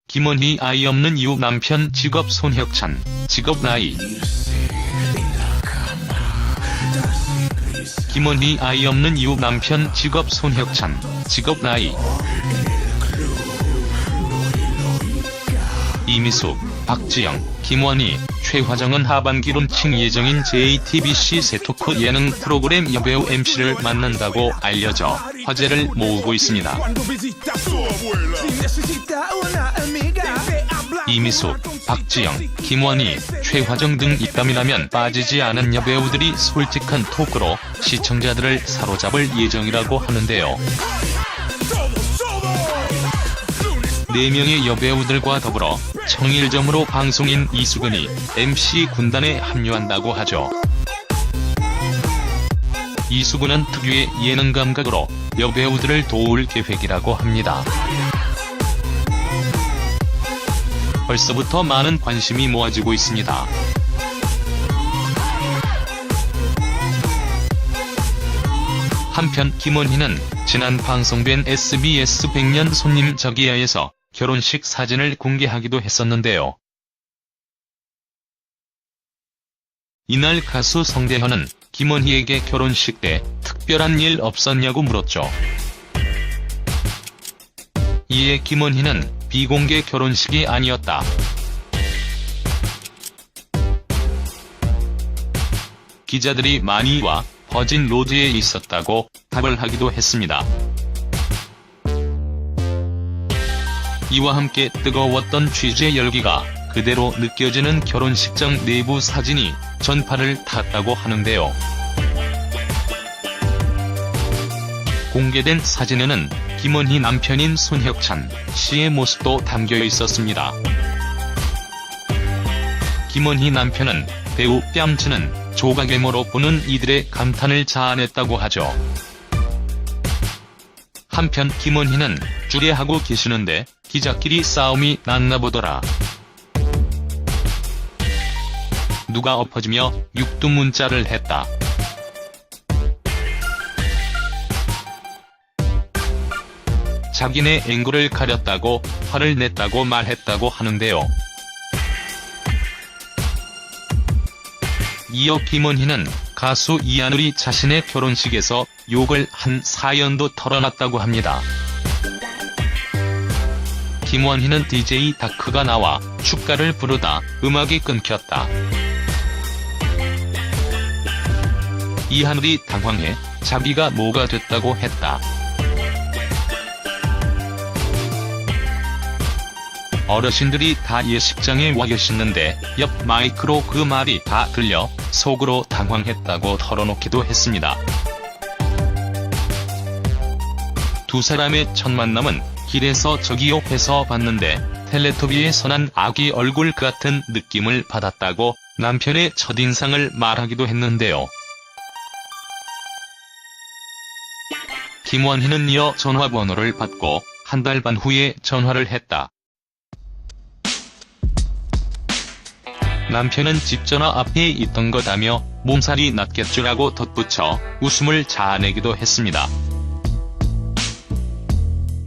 김원희 아이 없는 이유 남편 직업 손혁찬, 직업 나이. 김원희 아이 없는 이유 남편 직업 손혁찬, 직업 나이. 이미숙, 박지영, 김원희, 최화정은 하반기 론칭 예정인 JTBC 새 토크 예능 프로그램 여배우 MC를 만난다고 알려져 화제를 모으고 있습니다. 이미숙, 박지영, 김원희, 최화정 등 입담이라면 빠지지 않은 여배우들이 솔직한 토크로 시청자들을 사로잡을 예정이라고 하는데요. 4명의 여배우들과 더불어 청일점으로 방송인 이수근이 MC 군단에 합류한다고 하죠. 이수근은 특유의 예능 감각으로 여배우들을 도울 계획이라고 합니다. 벌써부터 많은 관심이 모아지고 있습니다. 한편 김원희는 지난 방송된 SBS 100년 손님 저기야에서 결혼식 사진을 공개하기도 했었는데요. 이날 가수 성대현은 김원희에게 결혼식 때 특별한 일 없었냐고 물었죠. 이에 김원희는 비공개 결혼식이 아니었다. 기자들이 많이 와 버진 로드에 있었다고 답을 하기도 했습니다. 이와 함께 뜨거웠던 취재 열기가 그대로 느껴지는 결혼식장 내부 사진이 전파를 탔다고 하는데요. 공개된 사진에는 김원희 남편인 손혁찬 씨의 모습도 담겨 있었습니다. 김원희 남편은 배우 뺨치는 조각외모로 보는 이들의 감탄을 자아냈다고 하죠. 한편 김원희는 주례하고 계시는데 기자끼리 싸움이 났나 보더라. 누가 엎어지며 육두문자를 했다. 자기네 앵글을 가렸다고 화를 냈다고 말했다고 하는데요. 이어 김원희는 가수 이하늘이 자신의 결혼식에서 욕을 한 사연도 털어놨다고 합니다. 김원희는 DJ 다크가 나와 축가를 부르다 음악이 끊겼다. 이하늘이 당황해 자기가 뭐가 됐다고 했다. 어르신들이 다 예식장에 와 계시는데 옆 마이크로 그 말이 다 들려 속으로 당황했다고 털어놓기도 했습니다. 두 사람의 첫 만남은 길에서 저기요 해서 봤는데 텔레토비에서 난 아기 얼굴 같은 느낌을 받았다고 남편의 첫인상을 말하기도 했는데요. 김원희는 이어 전화번호를 받고 한 달 반 후에 전화를 했다. 남편은 집 전화 앞에 있던 거다며 몸살이 났겠죠라고 덧붙여 웃음을 자아내기도 했습니다.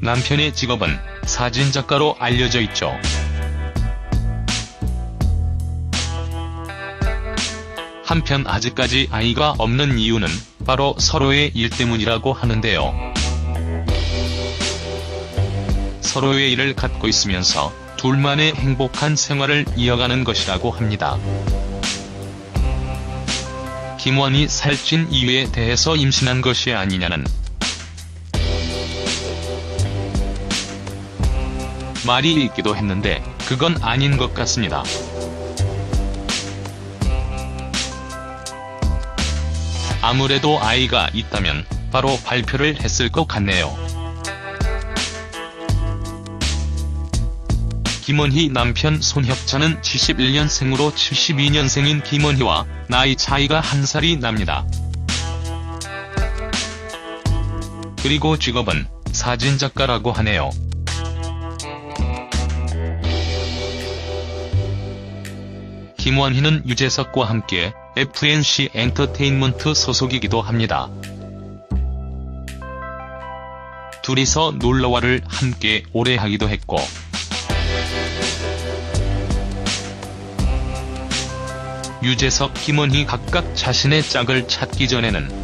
남편의 직업은 사진작가로 알려져 있죠. 한편 아직까지 아이가 없는 이유는 바로 서로의 일 때문이라고 하는데요. 서로의 일을 갖고 있으면서 둘만의 행복한 생활을 이어가는 것이라고 합니다. 김원희 살찐 이유에 대해서 임신한 것이 아니냐는 말이 있기도 했는데 그건 아닌 것 같습니다. 아무래도 아이가 있다면 바로 발표를 했을 것 같네요. 김원희 남편 손혁찬은 71년생으로 72년생인 김원희와 나이 차이가 1살이 납니다. 그리고 직업은 사진작가라고 하네요. 김원희는 유재석과 함께 FNC 엔터테인먼트 소속이기도 합니다. 둘이서 놀러와를 함께 오래 하기도 했고, 유재석, 김원희 각각 자신의 짝을 찾기 전에는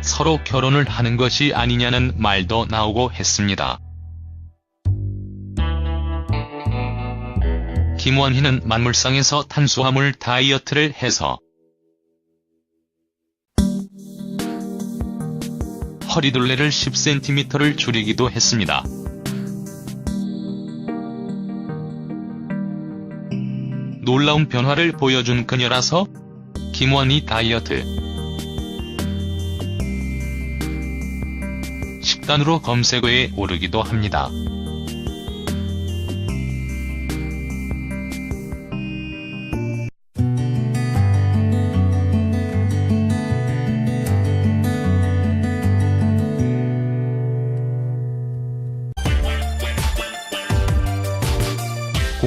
서로 결혼을 하는 것이 아니냐는 말도 나오고 했습니다. 김원희는 만물상에서 탄수화물 다이어트를 해서 허리둘레를 10cm를 줄이기도 했습니다. 놀라운 변화를 보여준 그녀라서 김원희 다이어트 식단으로 검색어에 오르기도 합니다.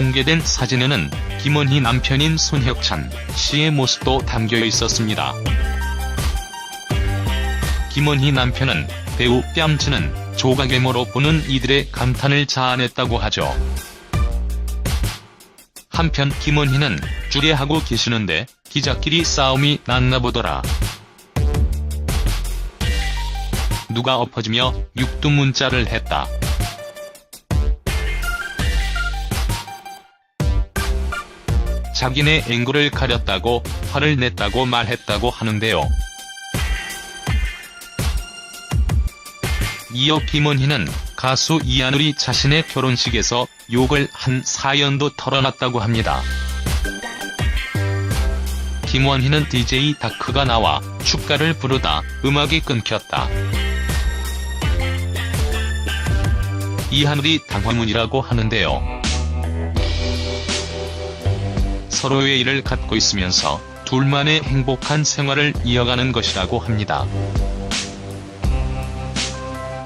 공개된 사진에는 김원희 남편인 손혁찬 씨의 모습도 담겨 있었습니다. 김원희 남편은 배우 뺨치는 조각외모로 보는 이들의 감탄을 자아냈다고 하죠. 한편 김원희는 주례하고 계시는데 기자끼리 싸움이 났나 보더라. 누가 엎어지며 육두문자를 했다. 자기네 앵글을 가렸다고 화를 냈다고 말했다고 하는데요. 이어 김원희는 가수 이하늘이 자신의 결혼식에서 욕을 한 사연도 털어놨다고 합니다. 김원희는 DJ 다크가 나와 축가를 부르다 음악이 끊겼다. 이하늘이 당황문이라고 하는데요. 서로의 일을 갖고 있으면서 둘만의 행복한 생활을 이어가는 것이라고 합니다.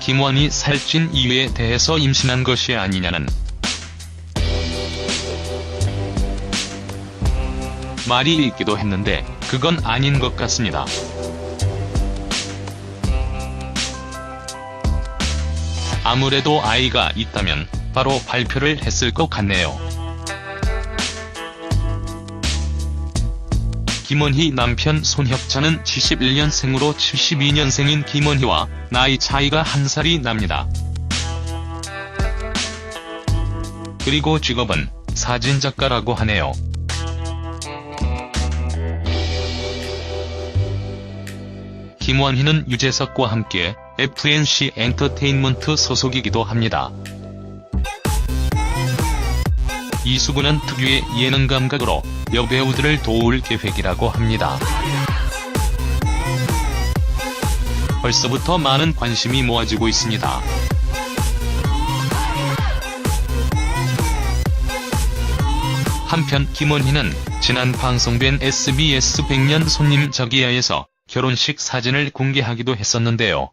김원희 살찐 이유에 대해서 임신한 것이 아니냐는 말이 있기도 했는데 그건 아닌 것 같습니다. 아무래도 아이가 있다면 바로 발표를 했을 것 같네요. 김원희 남편 손혁찬은 71년생으로 72년생인 김원희와 나이 차이가 1살이 납니다. 그리고 직업은 사진작가라고 하네요. 김원희는 유재석과 함께 FNC 엔터테인먼트 소속이기도 합니다. 이수근은 특유의 예능 감각으로 여배우들을 도울 계획이라고 합니다. 벌써부터 많은 관심이 모아지고 있습니다. 한편 김원희는 지난 방송된 SBS 100년 손님 저기야에서 결혼식 사진을 공개하기도 했었는데요.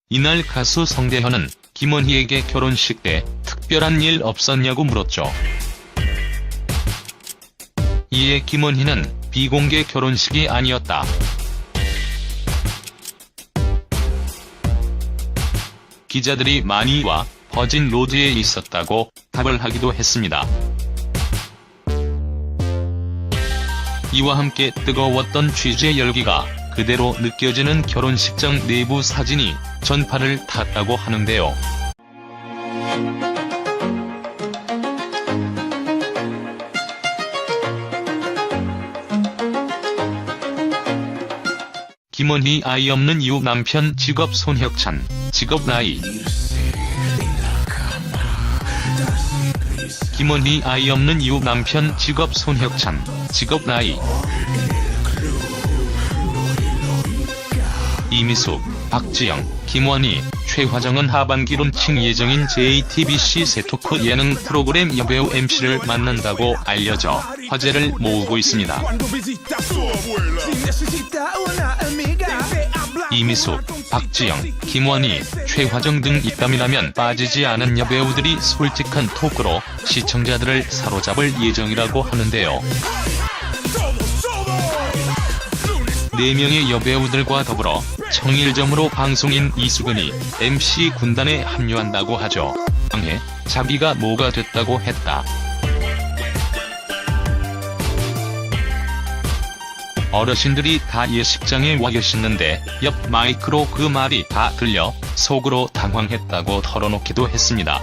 이날 가수 성대현은 김원희에게 결혼식 때 특별한 일 없었냐고 물었죠. 이에 김원희는 비공개 결혼식이 아니었다. 기자들이 많이 와 버진 로드에 있었다고 답을 하기도 했습니다. 이와 함께 뜨거웠던 취재 열기가 그대로 느껴지는 결혼식장 내부 사진이 전파를 탔다고 하는데요. 김원희 아이 없는 이후 남편 직업 손혁찬, 직업 나이. 김원희 아이 없는 이후 남편 직업 손혁찬, 직업 나이. 이미숙, 박지영, 김원희, 최화정은 하반기 론칭 예정인 JTBC 새토크 예능 프로그램 여배우 MC를 만난다고 알려져 화제를 모으고 있습니다. 이미숙, 박지영, 김원희, 최화정 등 입담이라면 빠지지 않은 여배우들이 솔직한 토크로 시청자들을 사로잡을 예정이라고 하는데요. 4명의 여배우들과 더불어 청일점으로 방송인 이수근이 MC 군단에 합류한다고 하죠. 방해, 자기가 뭐가 됐다고 했다. 어르신들이 다 예식장에 와 계시는데 옆 마이크로 그 말이 다 들려 속으로 당황했다고 털어놓기도 했습니다.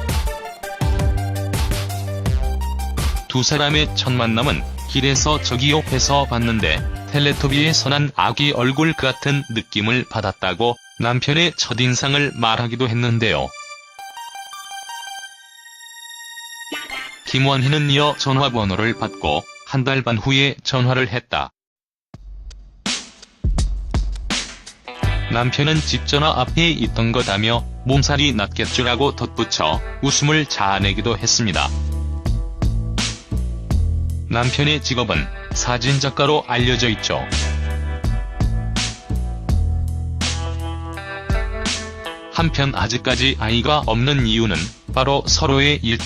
두 사람의 첫 만남은 길에서 저기요에서 봤는데 텔레토비의 선한 아기 얼굴 같은 느낌을 받았다고 남편의 첫인상을 말하기도 했는데요. 김원희는 이어 전화번호를 받고 한 달 반 후에 전화를 했다. 남편은 집 전화 앞에 있던 거다며 몸살이 났겠죠라고 덧붙여 웃음을 자아내기도 했습니다. 남편의 직업은 사진작가로 알려져 있죠. 한편 아직까지 아이가 없는 이유는 바로 서로의 일대